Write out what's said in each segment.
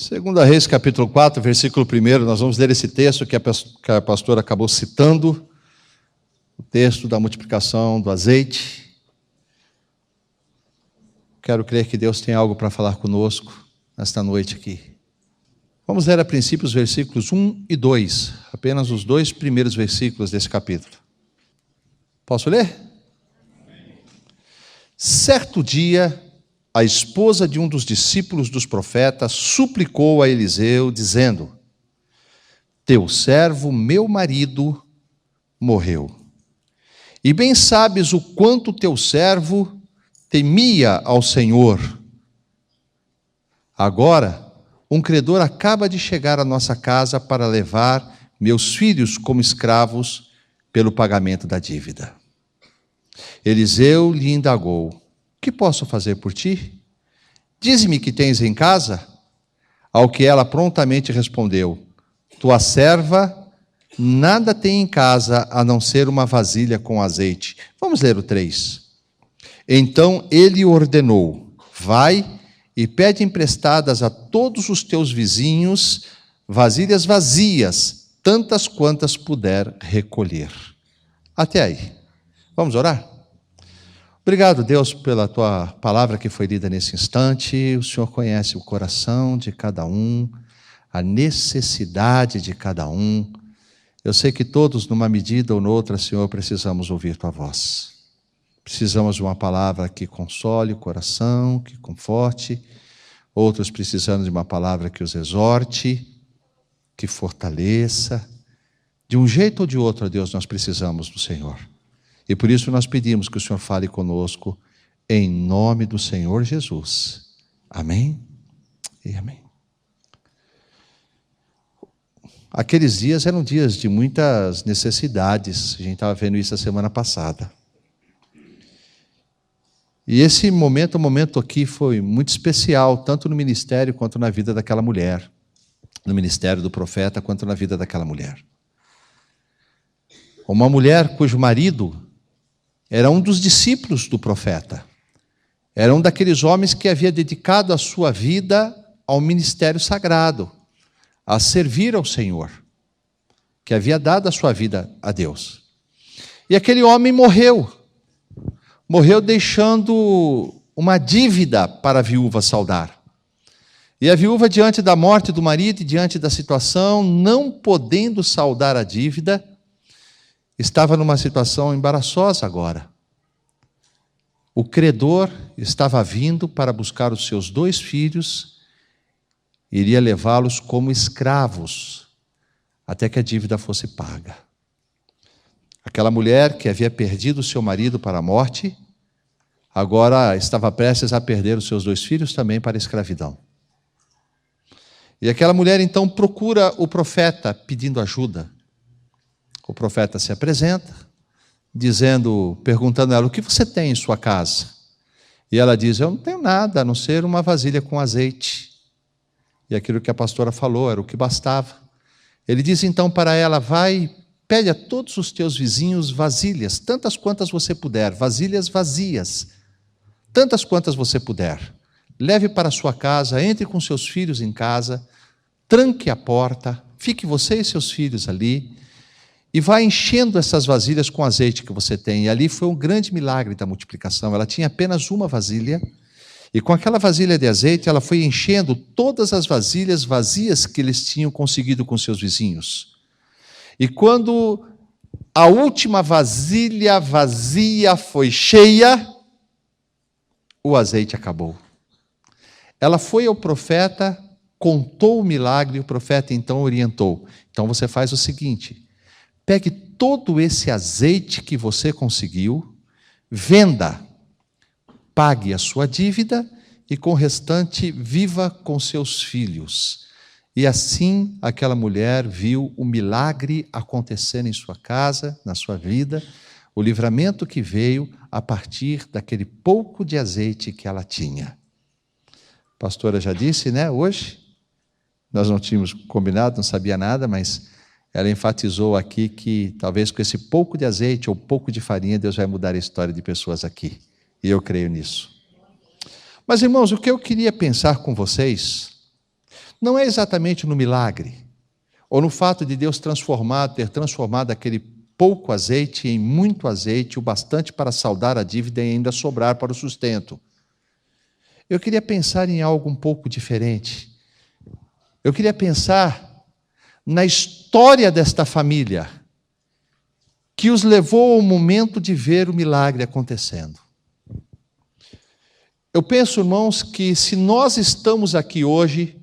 Segunda Reis, capítulo 4, versículo 1, nós vamos ler esse texto que a pastora acabou citando, o texto da multiplicação do azeite. Quero crer que Deus tem algo para falar conosco nesta noite aqui. Vamos ler a princípio os versículos 1 e 2, apenas os dois primeiros versículos desse capítulo. Posso ler? Certo dia, a esposa de um dos discípulos dos profetas suplicou a Eliseu, dizendo: teu servo, meu marido, morreu. E bem sabes o quanto teu servo temia ao Senhor. Agora, um credor acaba de chegar à nossa casa para levar meus filhos como escravos pelo pagamento da dívida. Eliseu lhe indagou: que posso fazer por ti? Dize-me que tens em casa. Ao que ela prontamente respondeu: tua serva nada tem em casa a não ser uma vasilha com azeite. Vamos ler o 3. Então ele ordenou: vai e pede emprestadas a todos os teus vizinhos vasilhas vazias, tantas quantas puder recolher. Até aí. Vamos orar? Obrigado, Deus, pela tua palavra que foi lida nesse instante. O Senhor conhece o coração de cada um, a necessidade de cada um. Eu sei que todos, numa medida ou noutra, Senhor, precisamos ouvir tua voz. Precisamos de uma palavra que console o coração, que conforte. Outros precisando de uma palavra que os exorte, que fortaleça. De um jeito ou de outro, ó Deus, nós precisamos do Senhor. E por isso nós pedimos que o Senhor fale conosco, em nome do Senhor Jesus. Amém e amém. Aqueles dias eram dias de muitas necessidades. A gente estava vendo isso a semana passada. E esse momento, o momento aqui foi muito especial, tanto no ministério quanto na vida daquela mulher. No ministério do profeta, quanto na vida daquela mulher. Uma mulher cujo marido era um dos discípulos do profeta. Era um daqueles homens que havia dedicado a sua vida ao ministério sagrado, a servir ao Senhor, que havia dado a sua vida a Deus. E aquele homem morreu. Morreu deixando uma dívida para a viúva saldar. E a viúva, diante da morte do marido e diante da situação, não podendo saldar a dívida, estava numa situação embaraçosa agora. O credor estava vindo para buscar os seus 2 filhos, iria levá-los como escravos, até que a dívida fosse paga. Aquela mulher que havia perdido seu marido para a morte, agora estava prestes a perder os seus 2 filhos também para a escravidão. E aquela mulher então procura o profeta pedindo ajuda. O profeta se apresenta, perguntando a ela: o que você tem em sua casa? E ela diz: eu não tenho nada, a não ser uma vasilha com azeite. E aquilo que a pastora falou era o que bastava. Ele diz então para ela: vai, pede a todos os teus vizinhos vasilhas, tantas quantas você puder, vasilhas vazias, tantas quantas você puder. Leve para a sua casa, entre com seus filhos em casa, tranque a porta, fique você e seus filhos ali, e vai enchendo essas vasilhas com azeite que você tem. E ali foi um grande milagre da multiplicação. Ela tinha apenas uma vasilha, e com aquela vasilha de azeite, ela foi enchendo todas as vasilhas vazias que eles tinham conseguido com seus vizinhos. E quando a última vasilha vazia foi cheia, o azeite acabou. Ela foi ao profeta, contou o milagre, e o profeta então orientou: então você faz o seguinte, pegue todo esse azeite que você conseguiu, venda, pague a sua dívida e com o restante viva com seus filhos. E assim aquela mulher viu o milagre acontecer em sua casa, na sua vida, o livramento que veio a partir daquele pouco de azeite que ela tinha. A pastora já disse, né, hoje, nós não tínhamos combinado, não sabia nada, mas ela enfatizou aqui que talvez com esse pouco de azeite ou pouco de farinha, Deus vai mudar a história de pessoas aqui. E eu creio nisso. Mas, irmãos, o que eu queria pensar com vocês, não é exatamente no milagre, ou no fato de Deus ter transformado aquele pouco azeite em muito azeite, o bastante para saldar a dívida e ainda sobrar para o sustento. Eu queria pensar em algo um pouco diferente. Eu queria pensar na história desta família, que os levou ao momento de ver o milagre acontecendo. Eu penso, irmãos, que se nós estamos aqui hoje,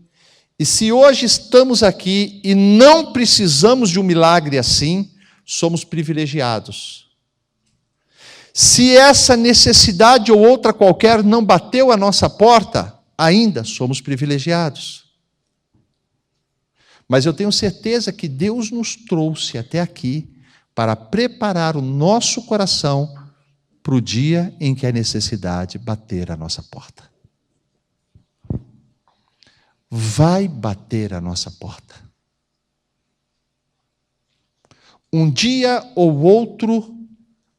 e se hoje estamos aqui e não precisamos de um milagre assim, somos privilegiados. Se essa necessidade ou outra qualquer não bateu à nossa porta, ainda somos privilegiados. Mas eu tenho certeza que Deus nos trouxe até aqui para preparar o nosso coração para o dia em que a necessidade bater à nossa porta. Vai bater à nossa porta. Um dia ou outro,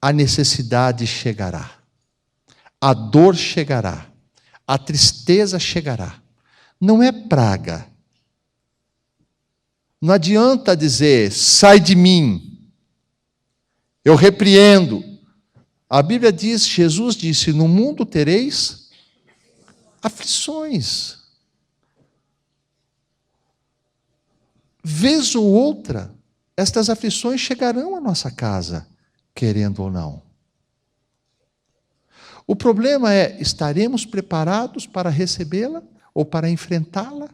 a necessidade chegará, a dor chegará, a tristeza chegará. Não é praga. Não adianta dizer, sai de mim, eu repreendo. A Bíblia diz, Jesus disse, no mundo tereis aflições. Vez ou outra, estas aflições chegarão à nossa casa, querendo ou não. O problema é, estaremos preparados para recebê-la ou para enfrentá-la?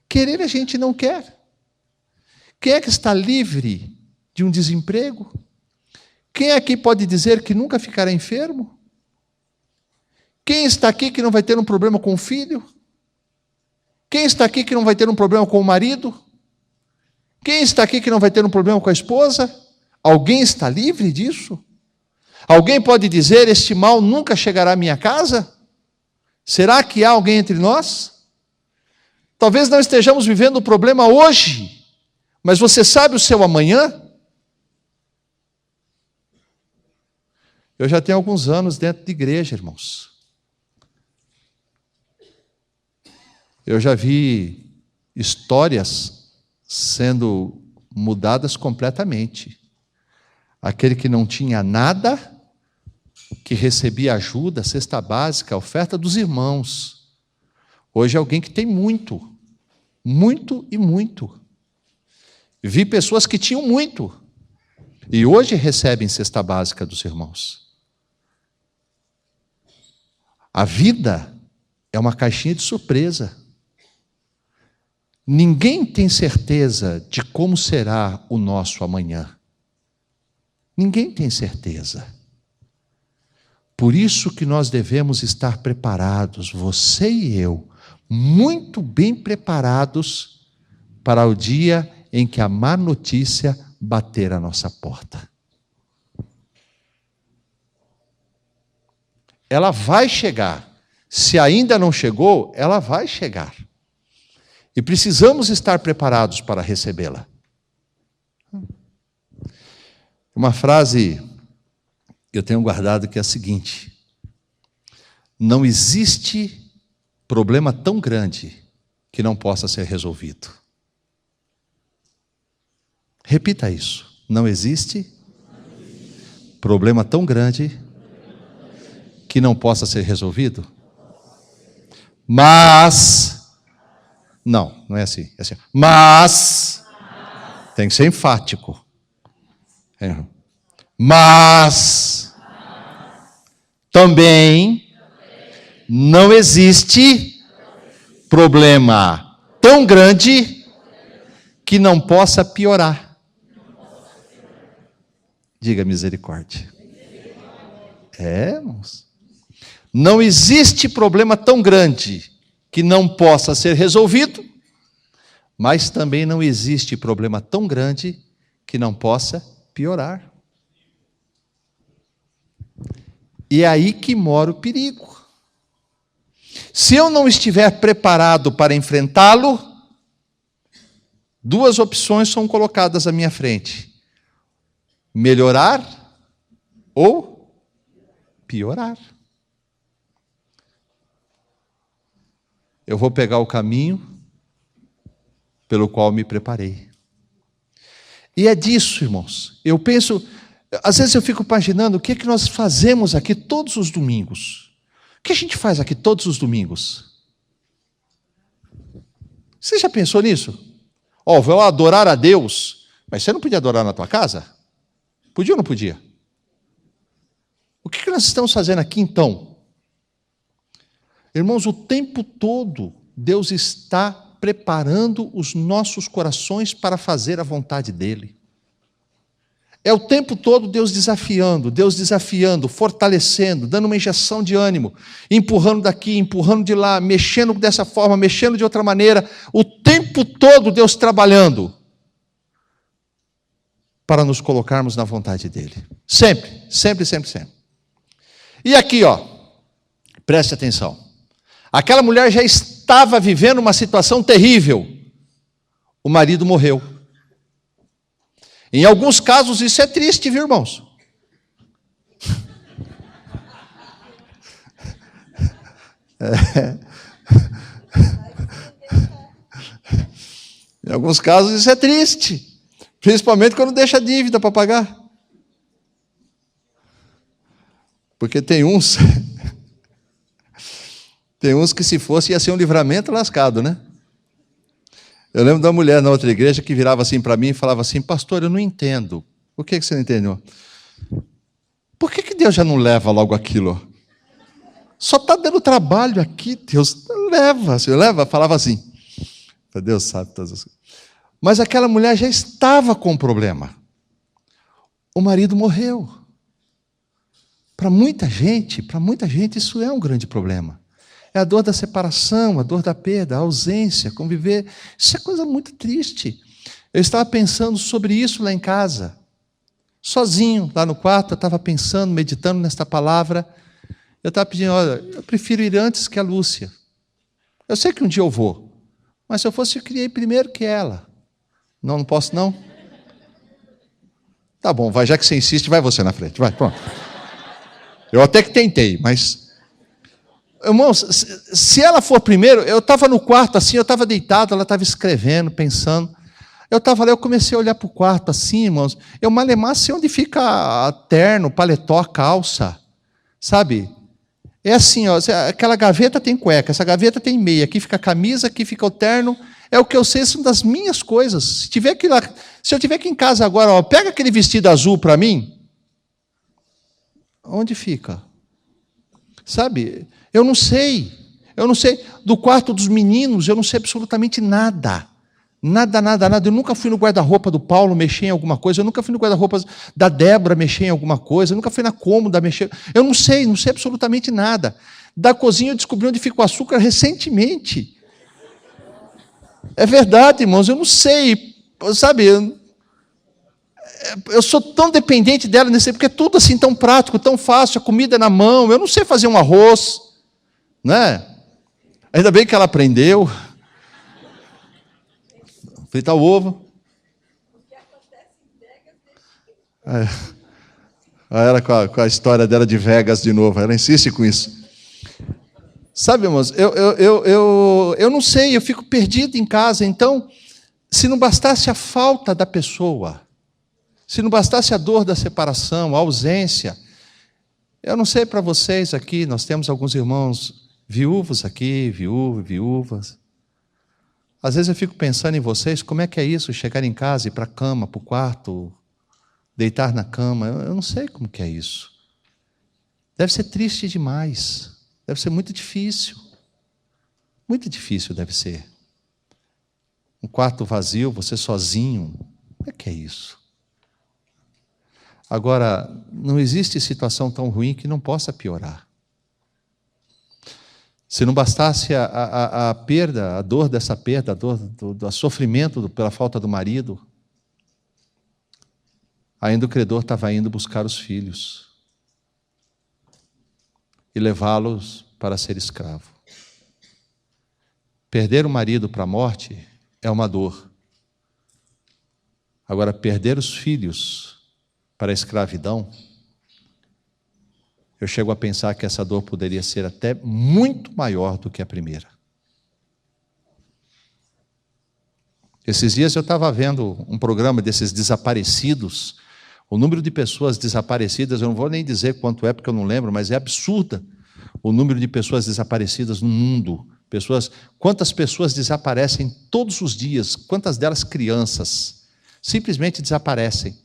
Querer a gente não quer. Quem é que está livre de um desemprego? Quem aqui pode dizer que nunca ficará enfermo? Quem está aqui que não vai ter um problema com o filho? Quem está aqui que não vai ter um problema com o marido? Quem está aqui que não vai ter um problema com a esposa? Alguém está livre disso? Alguém pode dizer, este mal nunca chegará à minha casa? Será que há alguém entre nós? Talvez não estejamos vivendo o problema hoje, mas você sabe o seu amanhã? Eu já tenho alguns anos dentro de igreja, irmãos. Eu já vi histórias sendo mudadas completamente. Aquele que não tinha nada, que recebia ajuda, cesta básica, oferta dos irmãos. Hoje é alguém que tem muito, muito e muito. Vi pessoas que tinham muito, e hoje recebem cesta básica dos irmãos. A vida é uma caixinha de surpresa. Ninguém tem certeza de como será o nosso amanhã. Ninguém tem certeza. Por isso que nós devemos estar preparados, você e eu, muito bem preparados para o dia em que a má notícia bater à nossa porta. Ela vai chegar. Se ainda não chegou, ela vai chegar. E precisamos estar preparados para recebê-la. Uma frase que eu tenho guardado que é a seguinte: não existe problema tão grande que não possa ser resolvido. Repita isso. Não existe problema tão grande que não possa ser resolvido. Mas... Não é assim. É assim. Mas, tem que ser enfático. Mas, também não existe problema tão grande que não possa piorar. Diga misericórdia. Irmãos. Não existe problema tão grande que não possa ser resolvido, mas também não existe problema tão grande que não possa piorar. E é aí que mora o perigo. Se eu não estiver preparado para enfrentá-lo, duas opções são colocadas à minha frente: melhorar ou piorar. Eu vou pegar o caminho pelo qual me preparei. E é disso, irmãos. Eu penso, às vezes eu fico imaginando o que é que nós fazemos aqui todos os domingos. O que a gente faz aqui todos os domingos? Você já pensou nisso? Vou adorar a Deus, mas você não podia adorar na tua casa? Podia ou não podia? O que nós estamos fazendo aqui então? Irmãos, o tempo todo Deus está preparando os nossos corações para fazer a vontade dEle. É o tempo todo Deus desafiando, fortalecendo, dando uma injeção de ânimo, empurrando daqui, empurrando de lá, mexendo dessa forma, mexendo de outra maneira. O tempo todo Deus trabalhando para nos colocarmos na vontade dEle. Sempre, sempre, sempre, sempre. E aqui, preste atenção. Aquela mulher já estava vivendo uma situação terrível. O marido morreu. Em alguns casos isso é triste, viu, irmãos? Em alguns casos isso é triste. Principalmente quando deixa dívida para pagar. Porque tem uns que se fosse ia ser um livramento lascado, né? Eu lembro de uma mulher na outra igreja que virava assim para mim e falava assim: pastor, eu não entendo. Por que você não entendeu? Por que Deus já não leva logo aquilo? Só está dando trabalho aqui, Deus leva. Você leva? Falava assim. Deus sabe todas as coisas. Mas aquela mulher já estava com um problema. O marido morreu. Para muita gente isso é um grande problema. É a dor da separação, a dor da perda, a ausência, conviver. Isso é coisa muito triste. Eu estava pensando sobre isso lá em casa. Sozinho, lá no quarto, eu estava pensando, meditando nesta palavra. Eu estava pedindo, olha, eu prefiro ir antes que a Lúcia. Eu sei que um dia eu vou. Mas se eu fosse, eu queria ir primeiro que ela. Não posso não? Tá bom, vai, já que você insiste, vai você na frente. Vai, pronto. Eu até que tentei, mas... Irmãos, se ela for primeiro, eu estava no quarto assim, eu estava deitado, ela estava escrevendo, pensando. Eu estava lá, eu comecei a olhar para o quarto assim, irmãos. Eu malemar sei onde fica terno, paletó, calça. Sabe? É assim, aquela gaveta tem cueca, essa gaveta tem meia, aqui fica a camisa, aqui fica o terno. É o que eu sei, são das minhas coisas. Se eu tiver aqui em casa agora, pega aquele vestido azul para mim. Onde fica? Sabe? Eu não sei do quarto dos meninos, eu não sei absolutamente nada. Nada. Eu nunca fui no guarda-roupa do Paulo mexer em alguma coisa, eu nunca fui no guarda-roupa da Débora mexer em alguma coisa, eu nunca fui na cômoda mexer. Eu não sei absolutamente nada. Da cozinha eu descobri onde fica o açúcar recentemente. É verdade, irmãos, eu não sei, sabe? Eu sou tão dependente dela porque é tudo assim tão prático, tão fácil, a comida é na mão, eu não sei fazer um arroz. Né? Ainda bem que ela aprendeu. Fritar o ovo. Ela com a história dela de Vegas de novo, ela insiste com isso. Sabe, irmãos, eu não sei, eu fico perdido em casa. Então, se não bastasse a falta da pessoa, se não bastasse a dor da separação, a ausência, eu não sei para vocês aqui, nós temos alguns irmãos viúvos aqui, viúvas. Às vezes eu fico pensando em vocês, como é que é isso, chegar em casa, ir para a cama, para o quarto, deitar na cama, eu não sei como que é isso. Deve ser triste demais, deve ser muito difícil deve ser. Um quarto vazio, você sozinho, como é que é isso? Agora, não existe situação tão ruim que não possa piorar. Se não bastasse a perda, a dor dessa perda, a dor do sofrimento pela falta do marido, ainda o credor estava indo buscar os filhos e levá-los para ser escravo. Perder o marido para a morte é uma dor. Agora, perder os filhos para a escravidão, eu chego a pensar que essa dor poderia ser até muito maior do que a primeira. Esses dias eu estava vendo um programa desses desaparecidos. O número de pessoas desaparecidas, eu não vou nem dizer quanto é, porque eu não lembro, mas é absurda o número de pessoas desaparecidas no mundo. Quantas pessoas desaparecem todos os dias? Quantas delas crianças? Simplesmente desaparecem.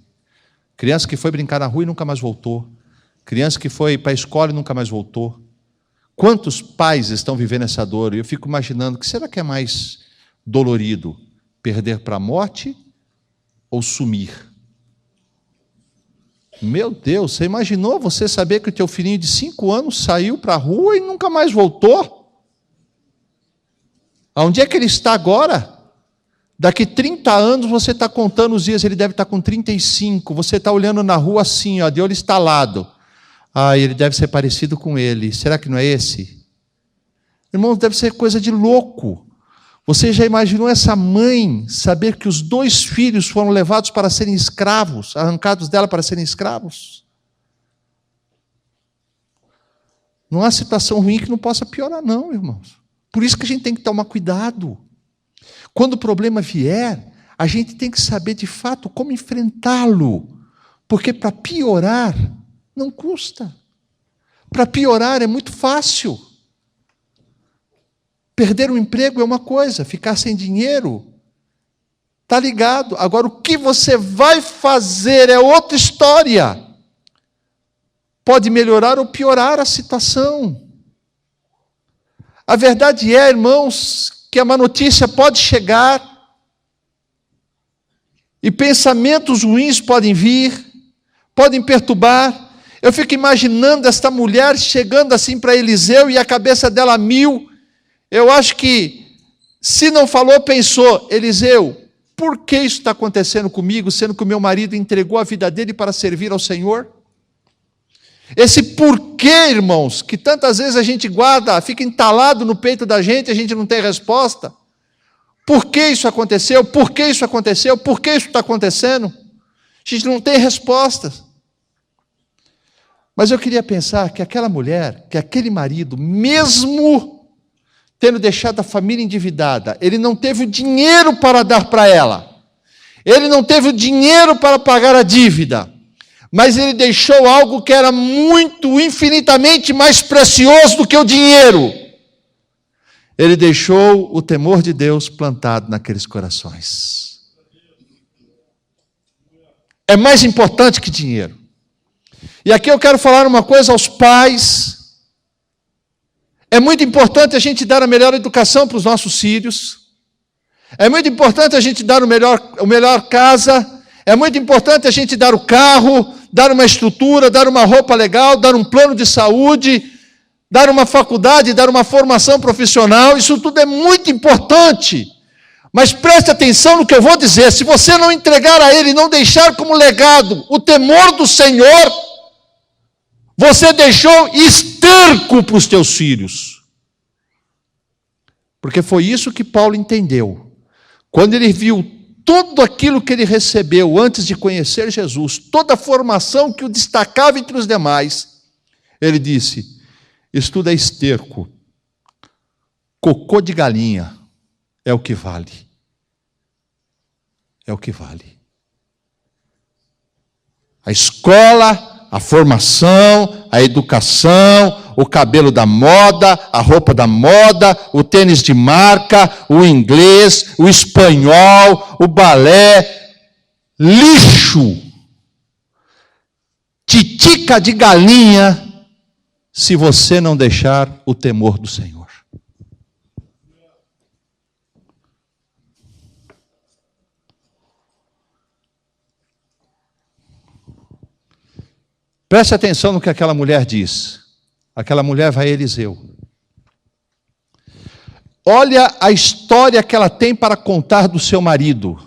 Criança que foi brincar na rua e nunca mais voltou. Criança que foi para a escola e nunca mais voltou. Quantos pais estão vivendo essa dor? E eu fico imaginando, que será que é mais dolorido? Perder para a morte ou sumir? Meu Deus, você imaginou você saber que o teu filhinho de 5 anos saiu para a rua e nunca mais voltou? Aonde é que ele está agora? Daqui 30 anos você está contando os dias, ele deve estar com 35. Você está olhando na rua assim, ó, de olho estalado. Ah, ele deve ser parecido com ele. Será que não é esse? Irmãos, deve ser coisa de louco. Você já imaginou essa mãe saber que os 2 filhos foram levados para serem escravos, arrancados dela para serem escravos? Não há situação ruim que não possa piorar, não, irmãos. Por isso que a gente tem que tomar cuidado. Quando o problema vier, a gente tem que saber de fato como enfrentá-lo. Porque para piorar, não custa. Para piorar é muito fácil. Perder um emprego é uma coisa, ficar sem dinheiro, está ligado. Agora, o que você vai fazer é outra história. Pode melhorar ou piorar a situação. A verdade é, irmãos, que a má notícia pode chegar e pensamentos ruins podem vir, podem perturbar. Eu fico imaginando esta mulher chegando assim para Eliseu e a cabeça dela a mil. Eu acho que, se não falou, pensou: Eliseu, por que isso está acontecendo comigo, sendo que o meu marido entregou a vida dele para servir ao Senhor? Esse porquê, irmãos, que tantas vezes a gente guarda, fica entalado no peito da gente, a gente não tem resposta. Por que isso aconteceu? Por que isso aconteceu? Por que isso está acontecendo? A gente não tem respostas. Mas eu queria pensar que aquela mulher, que aquele marido, mesmo tendo deixado a família endividada, ele não teve o dinheiro para dar para ela. Ele não teve o dinheiro para pagar a dívida. Mas ele deixou algo que era muito, infinitamente mais precioso do que o dinheiro. Ele deixou o temor de Deus plantado naqueles corações. É mais importante que dinheiro. E aqui eu quero falar uma coisa aos pais. É muito importante a gente dar a melhor educação para os nossos filhos. É muito importante a gente dar o melhor casa. É muito importante a gente dar o carro, dar uma estrutura, dar uma roupa legal, dar um plano de saúde, dar uma faculdade, dar uma formação profissional. Isso tudo é muito importante. Mas preste atenção no que eu vou dizer. Se você não entregar a Ele, não deixar como legado o temor do Senhor, você deixou esterco para os teus filhos. Porque foi isso que Paulo entendeu. Quando ele viu tudo aquilo que ele recebeu antes de conhecer Jesus, toda a formação que o destacava entre os demais, ele disse: isso tudo é esterco. Cocô de galinha é o que vale. É o que vale. A escola, a formação, a educação, o cabelo da moda, a roupa da moda, o tênis de marca, o inglês, o espanhol, o balé, lixo, titica de galinha, se você não deixar o temor do Senhor. Preste atenção no que aquela mulher diz. Aquela mulher vai a Eliseu. Olha a história que ela tem para contar do seu marido.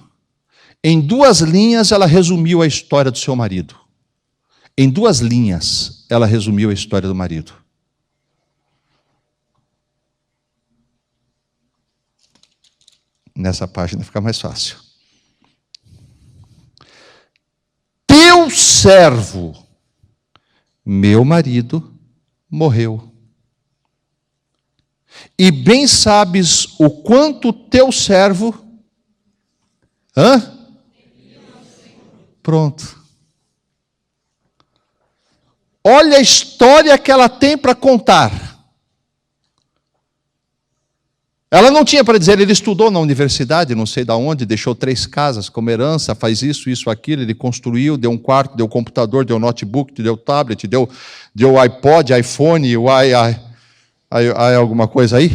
Em 2 linhas, ela resumiu a história do seu marido. Em 2 linhas, ela resumiu a história do marido. Nessa página fica mais fácil. Teu servo, meu marido, morreu. E bem sabes o quanto teu servo Hã? Pronto. Olha a história que ela tem para contar. Ela não tinha para dizer, ele estudou na universidade, não sei de onde, deixou 3 casas como herança, faz isso, isso, aquilo, ele construiu, deu um quarto, deu computador, deu notebook, deu tablet, deu iPod, iPhone, alguma coisa aí.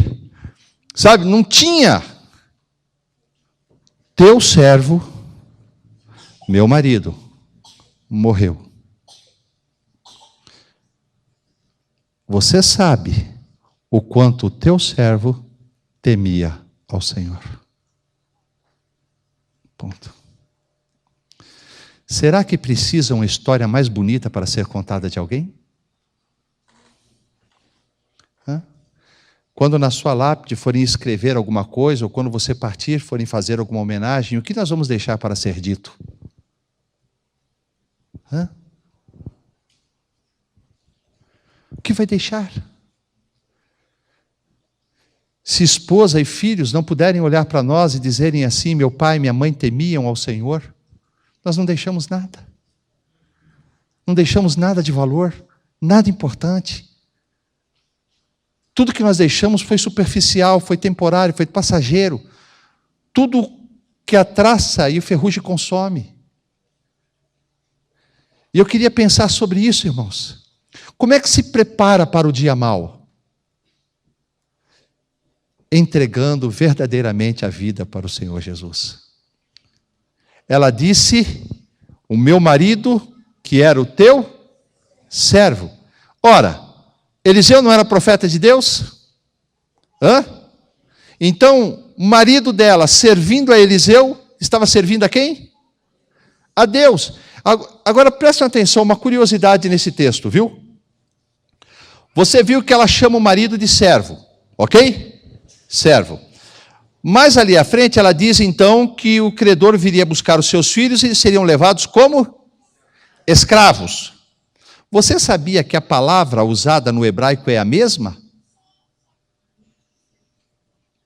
Sabe, não tinha. Teu servo, meu marido, morreu. Você sabe o quanto o teu servo temia ao Senhor. Ponto. Será que precisa uma história mais bonita para ser contada de alguém? Quando na sua lápide forem escrever alguma coisa, ou quando você partir forem fazer alguma homenagem, o que nós vamos deixar para ser dito? O que vai deixar? Se esposa e filhos não puderem olhar para nós e dizerem assim, meu pai e minha mãe temiam ao Senhor, nós não deixamos nada. Não deixamos nada de valor, nada importante. Tudo que nós deixamos foi superficial, foi temporário, foi passageiro. Tudo que a traça e o ferrugem consome. E eu queria pensar sobre isso, irmãos. Como é que se prepara para o dia mau? Entregando verdadeiramente a vida para o Senhor Jesus. Ela disse, o meu marido, que era o teu servo. Ora, Eliseu não era profeta de Deus? Então, o marido dela, servindo a Eliseu, estava servindo a quem? A Deus. Agora, prestem atenção, uma curiosidade nesse texto, viu? Você viu que ela chama o marido de servo, ok? Servo. Mais ali à frente, ela diz então que o credor viria buscar os seus filhos e eles seriam levados como escravos. Você sabia que a palavra usada no hebraico é a mesma?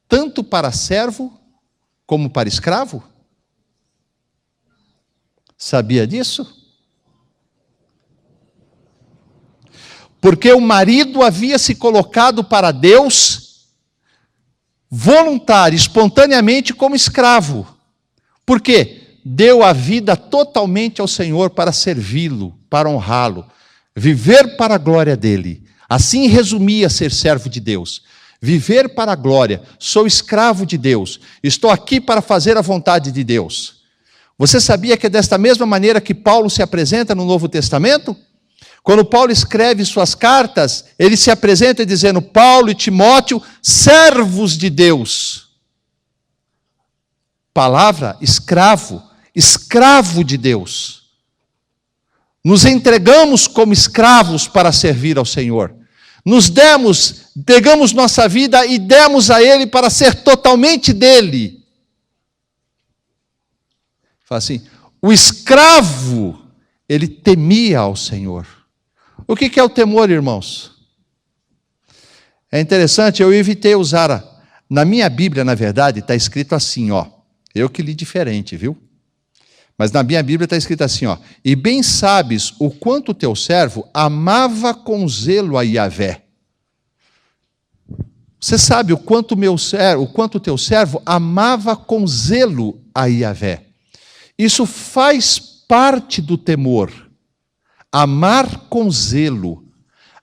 Tanto para servo como para escravo? Sabia disso? Porque o marido havia se colocado para Deus voluntário, espontaneamente como escravo. Por quê? Deu a vida totalmente ao Senhor para servi-lo, para honrá-lo, viver para a glória dele. Assim resumia ser servo de Deus. Viver para a glória, sou escravo de Deus, estou aqui para fazer a vontade de Deus. Você sabia que é desta mesma maneira que Paulo se apresenta no Novo Testamento? Quando Paulo escreve suas cartas, ele se apresenta dizendo, Paulo e Timóteo, servos de Deus. Palavra, escravo, escravo de Deus. Nos entregamos como escravos para servir ao Senhor. Pegamos nossa vida e demos a Ele para ser totalmente dele. Fala assim, o escravo, ele temia ao Senhor. O que é o temor, irmãos? É interessante, eu evitei usar, na minha Bíblia, na verdade, está escrito assim, ó. Eu que li diferente, viu? Mas na minha Bíblia está escrito assim, ó. E bem sabes o quanto teu servo amava com zelo a Yahvé. Você sabe o quanto teu servo amava com zelo a Yahvé. Isso faz parte do temor. Amar com zelo,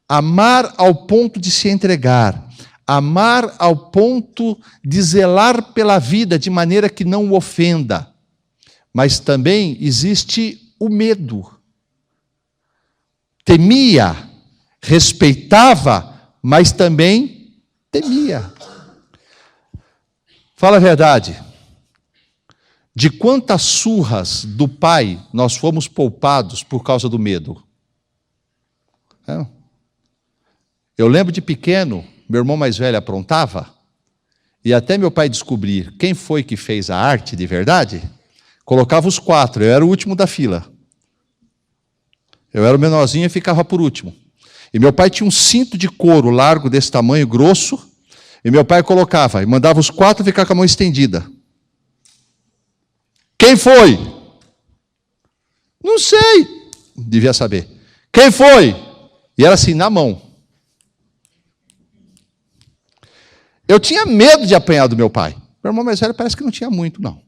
amar ao ponto de se entregar, amar ao ponto de zelar pela vida de maneira que não o ofenda. Mas também existe o medo. Temia, respeitava, mas também temia. Fala a verdade. De quantas surras do pai nós fomos poupados por causa do medo? Eu lembro de pequeno, meu irmão mais velho aprontava, e até meu pai descobrir quem foi que fez a arte de verdade, colocava os 4, eu era o último da fila. Eu era o menorzinho e ficava por último. E meu pai tinha um cinto de couro largo desse tamanho, grosso, e meu pai colocava, e mandava os 4 ficar com a mão estendida. Quem foi? Não sei. Devia saber. Quem foi? E era assim, na mão. Eu tinha medo de apanhar do meu pai. Meu irmão mais velho parece que não tinha muito, não.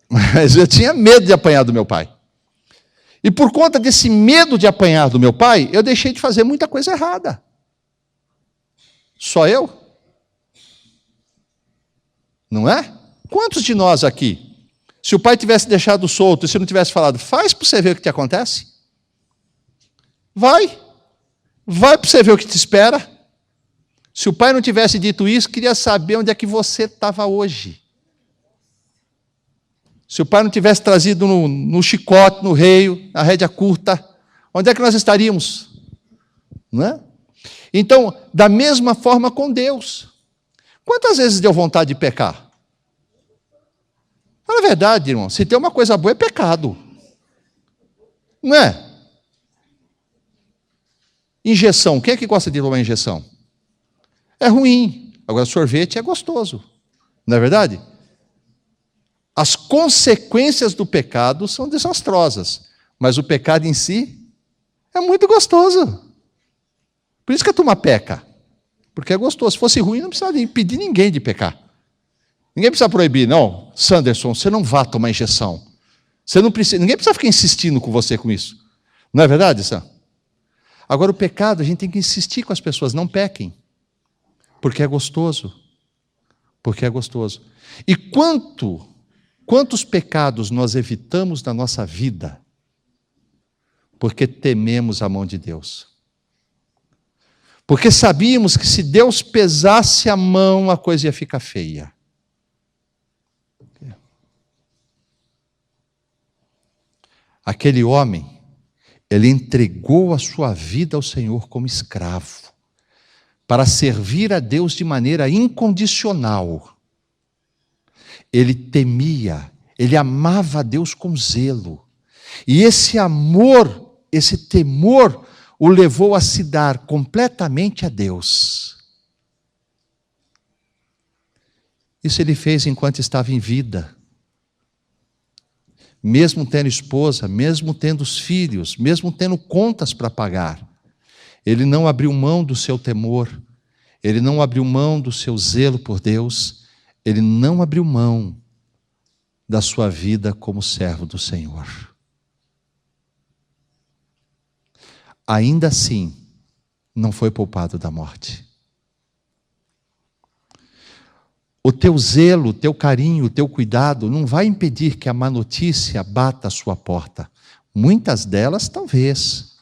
Mas eu tinha medo de apanhar do meu pai. E por conta desse medo de apanhar do meu pai, eu deixei de fazer muita coisa errada. Só eu? Não é? Quantos de nós aqui, se o pai tivesse deixado solto e se não tivesse falado, faz para você ver o que te acontece? Vai. Vai para você ver o que te espera. Se o pai não tivesse dito isso, queria saber onde é que você estava hoje. Se o pai não tivesse trazido no chicote, no reio, na rédea curta, onde é que nós estaríamos? Não é? Então, da mesma forma com Deus. Quantas vezes deu vontade de pecar? Fala a verdade, irmão. Se tem uma coisa boa, é pecado. Não é? Injeção. Quem é que gosta de tomar injeção? É ruim. Agora, sorvete é gostoso. Não é verdade? As consequências do pecado são desastrosas, mas o pecado em si é muito gostoso. Por isso que a turma peca, porque é gostoso. Se fosse ruim, não precisava impedir ninguém de pecar. Ninguém precisa proibir, não, Sanderson, você não vá tomar injeção. Você não precisa, ninguém precisa ficar insistindo com você com isso. Não é verdade, Sam? Agora, o pecado, a gente tem que insistir com as pessoas, não pequem, porque é gostoso. Porque é gostoso. E quantos pecados nós evitamos na nossa vida porque tememos a mão de Deus? Porque sabíamos que se Deus pesasse a mão, a coisa ia ficar feia. Aquele homem, ele entregou a sua vida ao Senhor como escravo, para servir a Deus de maneira incondicional. Ele temia, ele amava a Deus com zelo. E esse amor, esse temor, o levou a se dar completamente a Deus. Isso ele fez enquanto estava em vida. Mesmo tendo esposa, mesmo tendo os filhos, mesmo tendo contas para pagar. Ele não abriu mão do seu temor, ele não abriu mão do seu zelo por Deus, ele não abriu mão da sua vida como servo do Senhor. Ainda assim, não foi poupado da morte. O teu zelo, o teu carinho, o teu cuidado não vai impedir que a má notícia bata à sua porta. Muitas delas, talvez.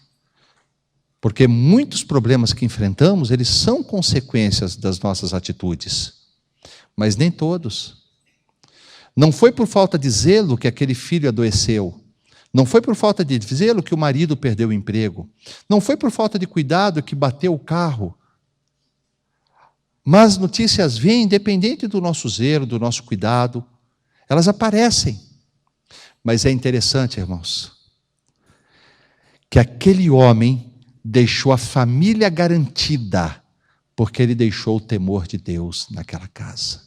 Porque muitos problemas que enfrentamos, eles são consequências das nossas atitudes. Mas nem todos. Não foi por falta de zelo que aquele filho adoeceu. Não foi por falta de zelo que o marido perdeu o emprego. Não foi por falta de cuidado que bateu o carro. Mas notícias vêm, independente do nosso zelo, do nosso cuidado. Elas aparecem. Mas é interessante, irmãos, que aquele homem deixou a família garantida, porque ele deixou o temor de Deus naquela casa.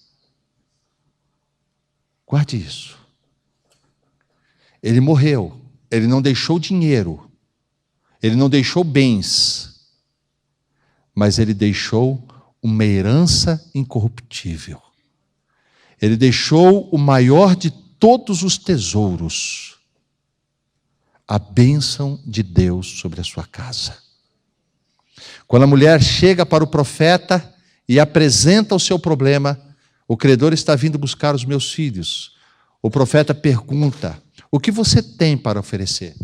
Guarde isso. Ele morreu, ele não deixou dinheiro, ele não deixou bens, mas ele deixou uma herança incorruptível. Ele deixou o maior de todos os tesouros, a bênção de Deus sobre a sua casa. Quando a mulher chega para o profeta e apresenta o seu problema, o credor está vindo buscar os meus filhos. O profeta pergunta: o que você tem para oferecer?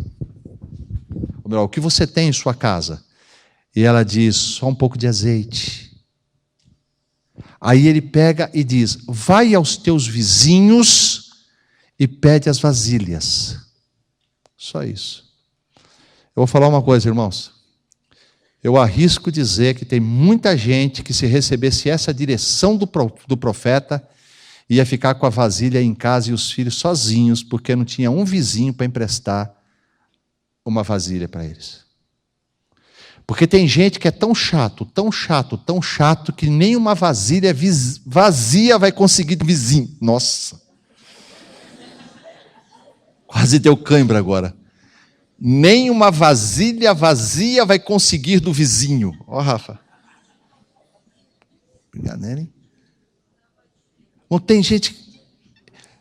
Ou melhor, o que você tem em sua casa? E ela diz: só um pouco de azeite. Aí ele pega e diz: vai aos teus vizinhos e pede as vasilhas. Só isso. Eu vou falar uma coisa, irmãos. Eu arrisco dizer que tem muita gente que, se recebesse essa direção do profeta, ia ficar com a vasilha em casa e os filhos sozinhos, porque não tinha um vizinho para emprestar uma vasilha para eles. Porque tem gente que é tão chato, tão chato, tão chato, que nem uma vasilha vazia vai conseguir do vizinho. Nossa! Quase deu cãibra agora. Nem uma vasilha vazia vai conseguir do vizinho. Ó, Rafa. Obrigado, hein? Bom, tem gente...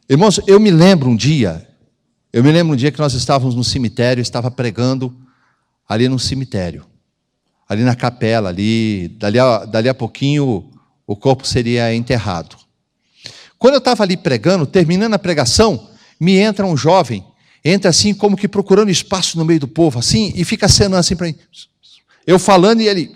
Irmãos, eu me lembro um dia que nós estávamos no cemitério, estava pregando ali no cemitério, ali na capela, dali a pouquinho o corpo seria enterrado. Quando eu estava ali pregando, terminando a pregação, me entra um jovem, entra assim como que procurando espaço no meio do povo, assim, e fica acenando assim para mim. Eu falando e ele...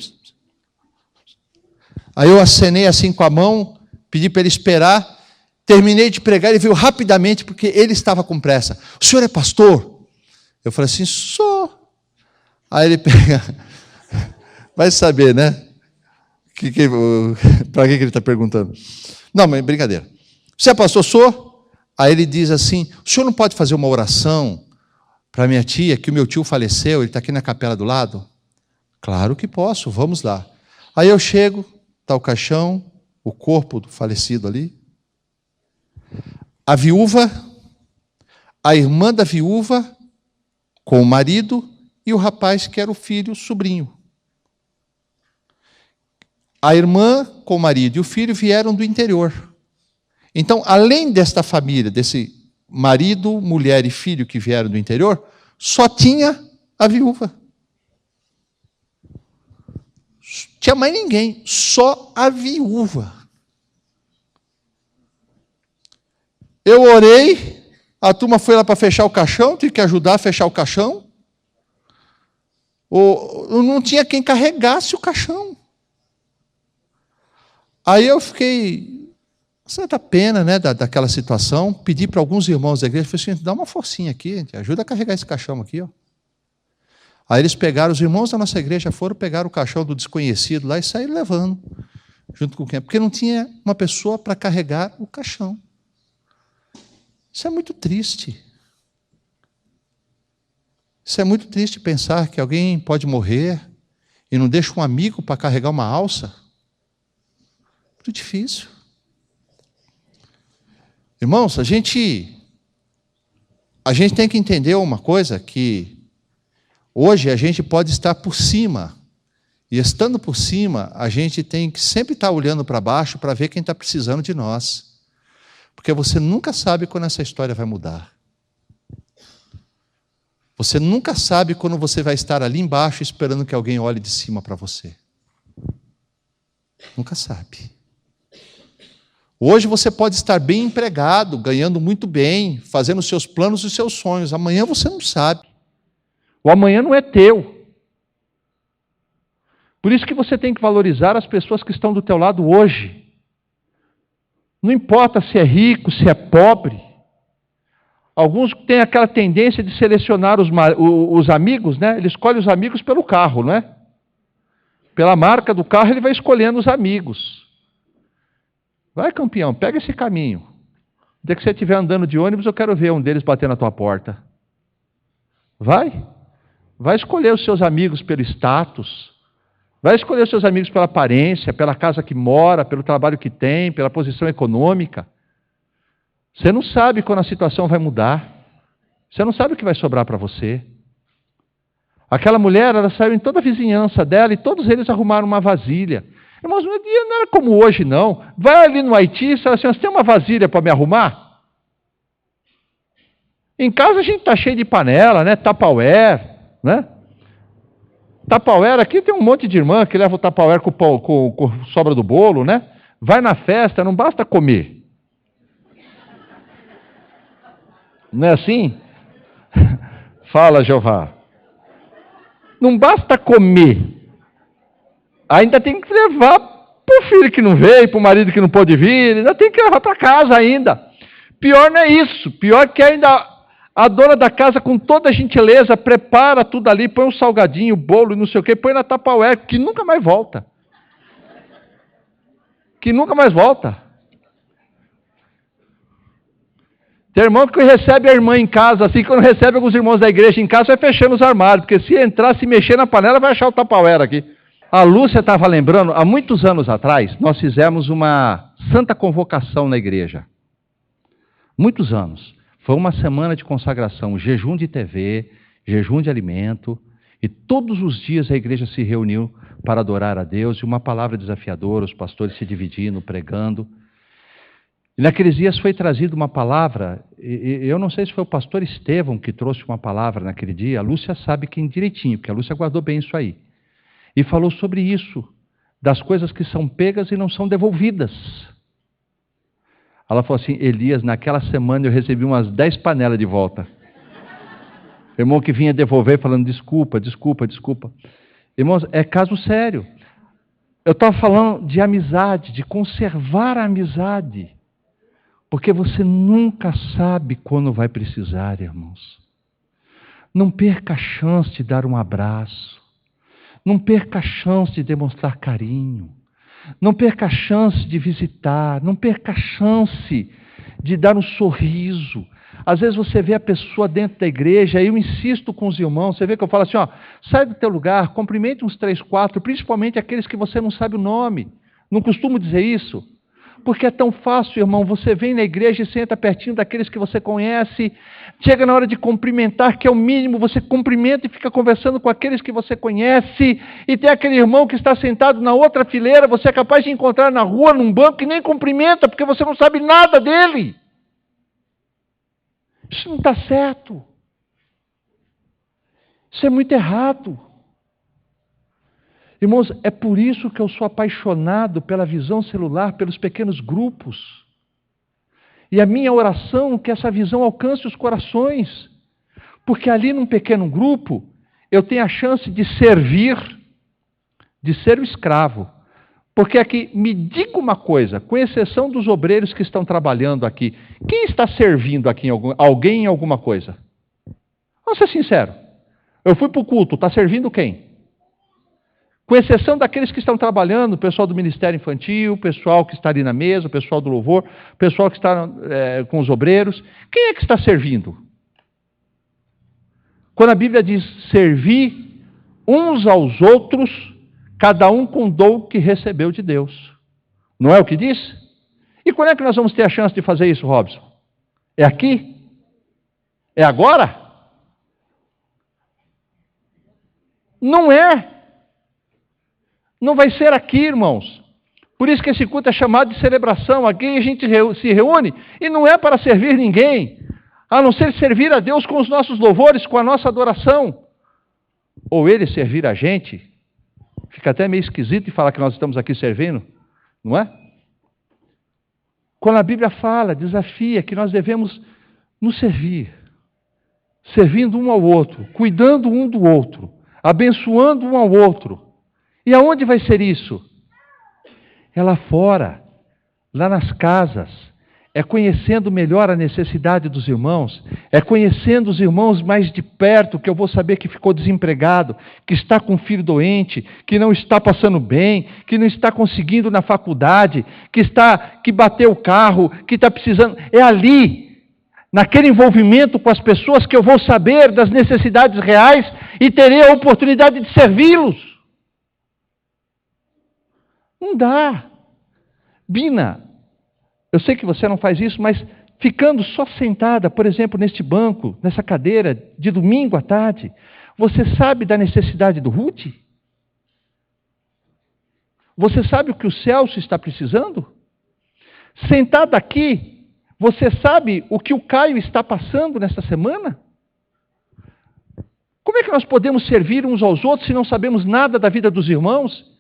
Aí eu acenei assim com a mão, pedi para ele esperar, terminei de pregar, ele veio rapidamente, porque ele estava com pressa. O senhor é pastor? Eu falei assim, sou. Aí ele pega, vai saber, né? Para que ele está perguntando? Não, mas brincadeira. Você é pastor? Sou. Aí ele diz assim, o senhor não pode fazer uma oração para minha tia, que o meu tio faleceu, ele está aqui na capela do lado? Claro que posso, vamos lá. Aí eu chego, está o caixão, o corpo do falecido ali, a viúva, a irmã da viúva, com o marido, e o rapaz que era o filho, o sobrinho. A irmã com o marido e o filho vieram do interior. Então, além desta família, desse marido, mulher e filho que vieram do interior, só tinha a viúva. Não tinha mais ninguém, só a viúva. Eu orei, a turma foi lá para fechar o caixão, tive que ajudar a fechar o caixão. Não tinha quem carregasse o caixão. Aí eu fiquei... Santa pena, né, daquela situação, pedi para alguns irmãos da igreja, falei assim, dá uma forcinha aqui, ajuda a carregar esse caixão aqui, ó. Aí eles pegaram, os irmãos da nossa igreja foram pegar o caixão do desconhecido lá e saíram levando, junto com quem? Porque não tinha uma pessoa para carregar o caixão. Isso é muito triste. Isso é muito triste pensar que alguém pode morrer e não deixa um amigo para carregar uma alça. Muito difícil. Irmãos, a gente tem que entender uma coisa, que hoje a gente pode estar por cima, e estando por cima, a gente tem que sempre estar olhando para baixo para ver quem está precisando de nós. Porque você nunca sabe quando essa história vai mudar. Você nunca sabe quando você vai estar ali embaixo esperando que alguém olhe de cima para você. Nunca sabe. Hoje você pode estar bem empregado, ganhando muito bem, fazendo os seus planos e os seus sonhos. Amanhã você não sabe. O amanhã não é teu. Por isso que você tem que valorizar as pessoas que estão do teu lado hoje. Não importa se é rico, se é pobre. Alguns têm aquela tendência de selecionar os amigos, né? Ele escolhe os amigos pelo carro, não é? Pela marca do carro ele vai escolhendo os amigos. Vai, campeão, pega esse caminho. Onde que você estiver andando de ônibus, eu quero ver um deles bater na tua porta. Vai. Vai escolher os seus amigos pelo status. Vai escolher os seus amigos pela aparência, pela casa que mora, pelo trabalho que tem, pela posição econômica. Você não sabe quando a situação vai mudar. Você não sabe o que vai sobrar para você. Aquela mulher, ela saiu em toda a vizinhança dela e todos eles arrumaram uma vasilha. Irmãos, não era como hoje, não. Vai ali no Haiti e fala assim, você tem uma vasilha para me arrumar? Em casa a gente está cheio de panela, né? Tupperware, né? Tupperware, aqui tem um monte de irmã que leva o Tupperware com sobra do bolo, né? Vai na festa, não basta comer. Não é assim? Fala, Jeová. Não basta comer. Ainda tem que levar para o filho que não veio, para o marido que não pôde vir, ainda tem que levar para casa ainda. Pior não é isso, pior que ainda a dona da casa, com toda a gentileza, prepara tudo ali, põe um salgadinho, bolo e não sei o quê, põe na Tupperware, que nunca mais volta. Que nunca mais volta. Tem irmão que recebe a irmã em casa, assim, quando recebe alguns irmãos da igreja em casa, vai fechando os armários, porque se entrar, se mexer na panela, vai achar o Tupperware aqui. A Lúcia estava lembrando, há muitos anos atrás, nós fizemos uma santa convocação na igreja. Muitos anos. Foi uma semana de consagração, jejum de TV, jejum de alimento, e todos os dias a igreja se reuniu para adorar a Deus, e uma palavra desafiadora, os pastores se dividindo, pregando. E naqueles dias foi trazida uma palavra, e eu não sei se foi o pastor Estevão que trouxe uma palavra naquele dia, a Lúcia sabe quem direitinho, porque a Lúcia guardou bem isso aí. E falou sobre isso, das coisas que são pegas e não são devolvidas. Ela falou assim: Elias, naquela semana eu recebi umas 10 panelas de volta. Irmão que vinha devolver falando desculpa, desculpa, desculpa. Irmãos, é caso sério. Eu estava falando de amizade, de conservar a amizade. Porque você nunca sabe quando vai precisar, irmãos. Não perca a chance de dar um abraço. Não perca a chance de demonstrar carinho. Não perca a chance de visitar. Não perca a chance de dar um sorriso. Às vezes você vê a pessoa dentro da igreja, e eu insisto com os irmãos, você vê que eu falo assim, ó, sai do teu lugar, cumprimente uns 3, 4, principalmente aqueles que você não sabe o nome. Não costumo dizer isso. Porque é tão fácil, irmão, você vem na igreja e senta pertinho daqueles que você conhece, chega na hora de cumprimentar, que é o mínimo, você cumprimenta e fica conversando com aqueles que você conhece, e tem aquele irmão que está sentado na outra fileira, você é capaz de encontrar na rua, num banco, e nem cumprimenta, porque você não sabe nada dele. Isso não está certo. Isso é muito errado. Irmãos, é por isso que eu sou apaixonado pela visão celular, pelos pequenos grupos. E a minha oração é que essa visão alcance os corações. Porque ali num pequeno grupo, eu tenho a chance de servir, de ser o escravo. Porque aqui, me diga uma coisa, com exceção dos obreiros que estão trabalhando aqui, quem está servindo aqui alguém em alguma coisa? Vamos ser sinceros. Eu fui para o culto, está servindo quem? Com exceção daqueles que estão trabalhando, o pessoal do Ministério Infantil, o pessoal que está ali na mesa, o pessoal do louvor, o pessoal que está com os obreiros. Quem é que está servindo? Quando a Bíblia diz servir uns aos outros, cada um com o dom que recebeu de Deus. Não é o que diz? E quando é que nós vamos ter a chance de fazer isso, Robson? É aqui? É agora? Não é. Não vai ser aqui, irmãos. Por isso que esse culto é chamado de celebração. Aqui a gente se reúne e não é para servir ninguém, a não ser servir a Deus com os nossos louvores, com a nossa adoração. Ou Ele servir a gente. Fica até meio esquisito de falar que nós estamos aqui servindo, não é? Quando a Bíblia fala, desafia que nós devemos nos servir, servindo um ao outro, cuidando um do outro, abençoando um ao outro. E aonde vai ser isso? É lá fora, lá nas casas, é conhecendo melhor a necessidade dos irmãos, é conhecendo os irmãos mais de perto, que eu vou saber que ficou desempregado, que está com um filho doente, que não está passando bem, que não está conseguindo na faculdade, que bateu o carro, que está precisando. É ali, naquele envolvimento com as pessoas, que eu vou saber das necessidades reais e terei a oportunidade de servi-los. Não dá. Bina, eu sei que você não faz isso, mas ficando só sentada, por exemplo, neste banco, nessa cadeira, de domingo à tarde, você sabe da necessidade do Ruth? Você sabe o que o Celso está precisando? Sentado aqui, você sabe o que o Caio está passando nesta semana? Como é que nós podemos servir uns aos outros se não sabemos nada da vida dos irmãos?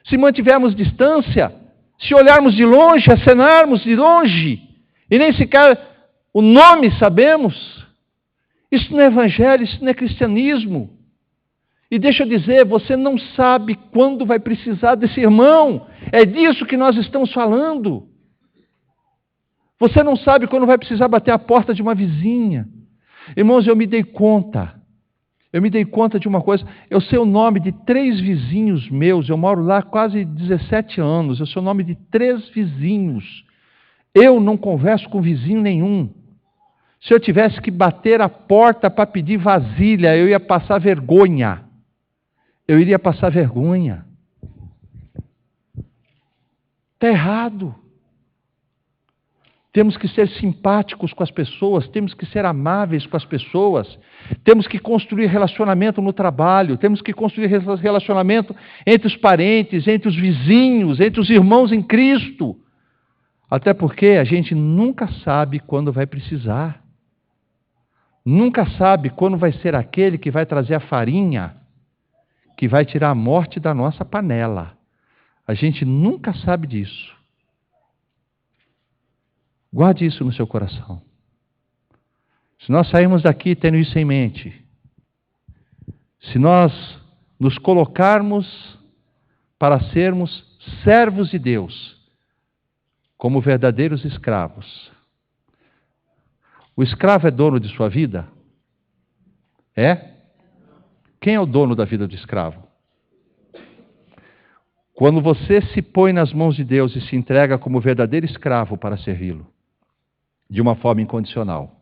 Se mantivermos distância, se olharmos de longe, acenarmos de longe, e nem sequer o nome sabemos, isso não é evangelho, isso não é cristianismo. E deixa eu dizer, você não sabe quando vai precisar desse irmão, é disso que nós estamos falando. Você não sabe quando vai precisar bater a porta de uma vizinha. Irmãos, eu me dei conta de uma coisa, eu sei o nome de 3 vizinhos meus, eu moro lá há quase 17 anos, eu sei o nome de 3 vizinhos. Eu não converso com vizinho nenhum. Se eu tivesse que bater a porta para pedir vasilha, eu ia passar vergonha. Eu iria passar vergonha. Está errado. Temos que ser simpáticos com as pessoas, temos que ser amáveis com as pessoas, temos que construir relacionamento no trabalho, temos que construir relacionamento entre os parentes, entre os vizinhos, entre os irmãos em Cristo. Até porque a gente nunca sabe quando vai precisar. Nunca sabe quando vai ser aquele que vai trazer a farinha, que vai tirar a morte da nossa panela. A gente nunca sabe disso. Guarde isso no seu coração. Se nós sairmos daqui tendo isso em mente, se nós nos colocarmos para sermos servos de Deus, como verdadeiros escravos. O escravo é dono de sua vida? É? Quem é o dono da vida do escravo? Quando você se põe nas mãos de Deus e se entrega como verdadeiro escravo para servi-lo, de uma forma incondicional,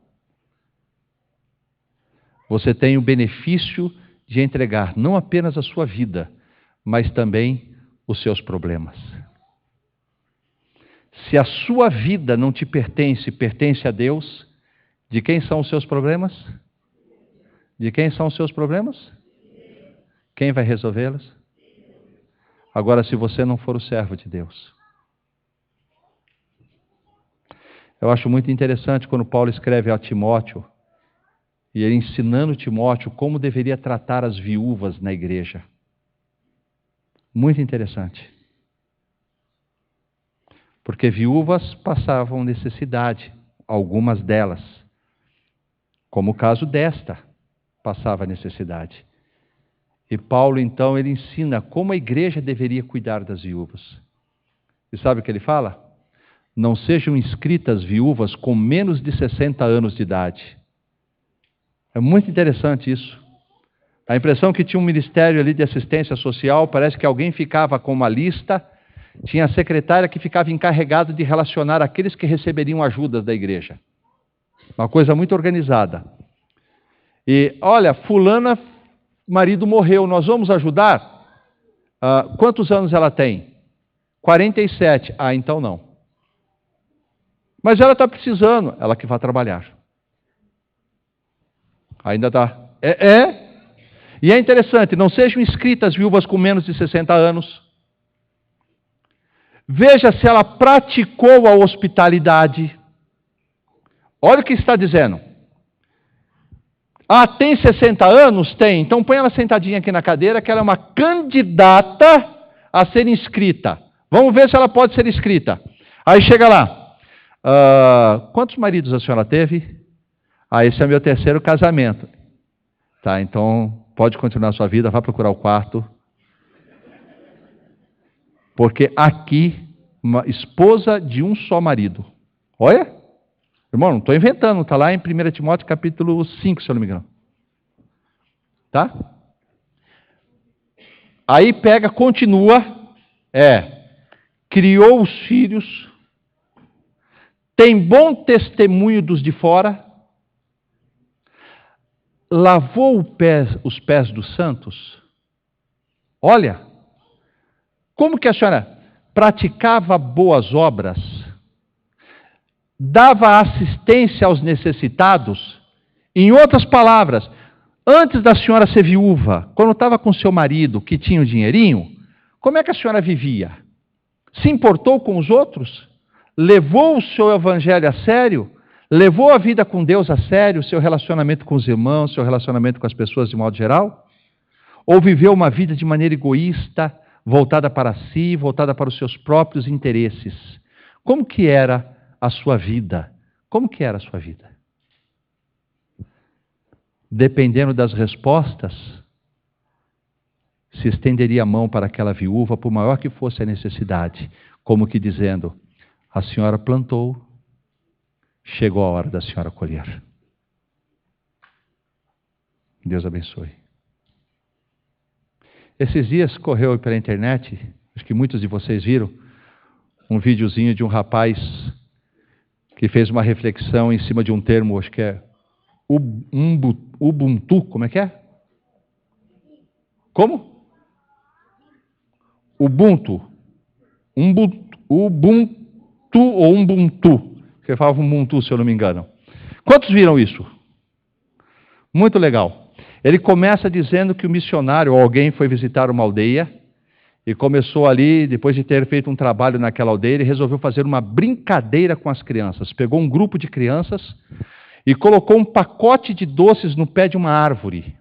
você tem o benefício de entregar não apenas a sua vida, mas também os seus problemas. Se a sua vida não te pertence, pertence a Deus, de quem são os seus problemas? De quem são os seus problemas? Quem vai resolvê-los? Agora, se você não for o servo de Deus. Eu acho muito interessante quando Paulo escreve a Timóteo, e ele ensinando Timóteo como deveria tratar as viúvas na igreja. Muito interessante. Porque viúvas passavam necessidade, algumas delas. Como o caso desta, passava necessidade. E Paulo, então, ele ensina como a igreja deveria cuidar das viúvas. E sabe o que ele fala? Não sejam inscritas viúvas com menos de 60 anos de idade. É muito interessante isso. A impressão que tinha um ministério ali de assistência social, parece que alguém ficava com uma lista, tinha a secretária que ficava encarregada de relacionar aqueles que receberiam ajudas da igreja. Uma coisa muito organizada. E, olha, fulana, marido morreu, nós vamos ajudar? Quantos anos ela tem? 47. Ah, então não. Mas ela está precisando, ela que vai trabalhar. Ainda está. E é interessante, não sejam inscritas viúvas com menos de 60 anos. Veja se ela praticou a hospitalidade. Olha o que está dizendo. Ah, tem 60 anos? Tem. Então põe ela sentadinha aqui na cadeira, que ela é uma candidata a ser inscrita. Vamos ver se ela pode ser inscrita. Aí chega lá. Quantos maridos a senhora teve? Esse é meu terceiro casamento. Tá, então pode continuar a sua vida, vá procurar o quarto. Porque aqui, uma esposa de um só marido. Olha, irmão, não estou inventando, está lá em 1 Timóteo capítulo 5, se eu não me engano. Tá? Aí pega, continua, criou os filhos, tem bom testemunho dos de fora, lavou os pés dos santos. Olha, como que a senhora praticava boas obras, dava assistência aos necessitados. Em outras palavras, antes da senhora ser viúva, quando estava com seu marido que tinha o dinheirinho, como é que a senhora vivia? Se importou com os outros? Levou o seu evangelho a sério? Levou a vida com Deus a sério, o seu relacionamento com os irmãos, seu relacionamento com as pessoas de modo geral? Ou viveu uma vida de maneira egoísta, voltada para si, voltada para os seus próprios interesses? Como que era a sua vida? Como que era a sua vida? Dependendo das respostas, se estenderia a mão para aquela viúva, por maior que fosse a necessidade, como que dizendo, a senhora plantou, chegou a hora da senhora colher. Deus abençoe. Esses dias correu pela internet, acho que muitos de vocês viram, um videozinho de um rapaz que fez uma reflexão em cima de um termo, acho que é Ubuntu, como é que é? Como? Ubuntu ou Ubuntu. que falava Muntu, se eu não me engano. Quantos viram isso? Muito legal. Ele começa dizendo que o missionário ou alguém foi visitar uma aldeia e começou ali, depois de ter feito um trabalho naquela aldeia, ele resolveu fazer uma brincadeira com as crianças. Pegou um grupo de crianças e colocou um pacote de doces no pé de uma árvore.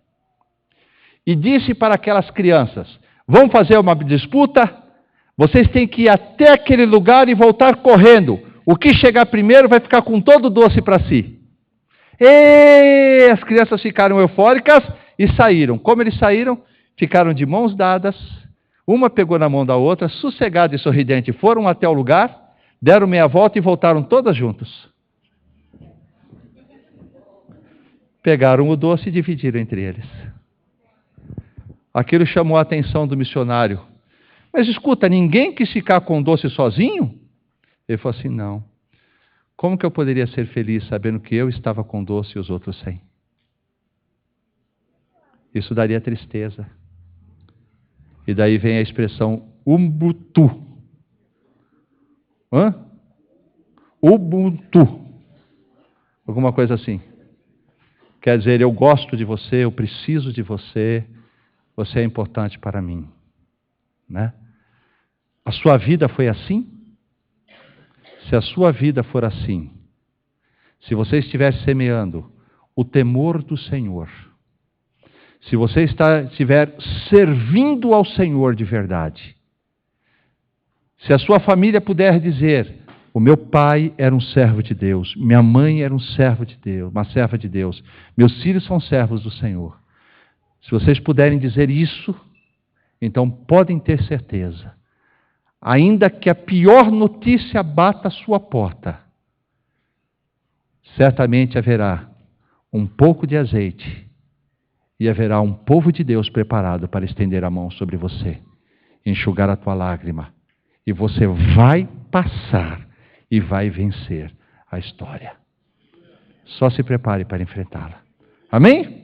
E disse para aquelas crianças: vamos fazer uma disputa? Vocês têm que ir até aquele lugar e voltar correndo. O que chegar primeiro vai ficar com todo o doce para si. E as crianças ficaram eufóricas e saíram. Como eles saíram? Ficaram de mãos dadas. Uma pegou na mão da outra, sossegada e sorridente. Foram até o lugar, deram meia volta e voltaram todas juntas. Pegaram o doce e dividiram entre eles. Aquilo chamou a atenção do missionário. Mas escuta, ninguém quis ficar com o doce sozinho? Ele falou assim, não. Como que eu poderia ser feliz sabendo que eu estava com doce e os outros sem? Isso daria tristeza. E daí vem a expressão Ubuntu. Ubuntu. Alguma coisa assim. Quer dizer, eu gosto de você, eu preciso de você, você é importante para mim. Né? A sua vida foi assim? Se a sua vida for assim, se você estiver semeando o temor do Senhor, se você estiver servindo ao Senhor de verdade, se a sua família puder dizer, o meu pai era um servo de Deus, minha mãe era um servo de Deus, uma serva de Deus, meus filhos são servos do Senhor. Se vocês puderem dizer isso, então podem ter certeza, ainda que a pior notícia bata a sua porta, certamente haverá um pouco de azeite e haverá um povo de Deus preparado para estender a mão sobre você, enxugar a tua lágrima, e você vai passar e vai vencer a história. Só se prepare para enfrentá-la. Amém?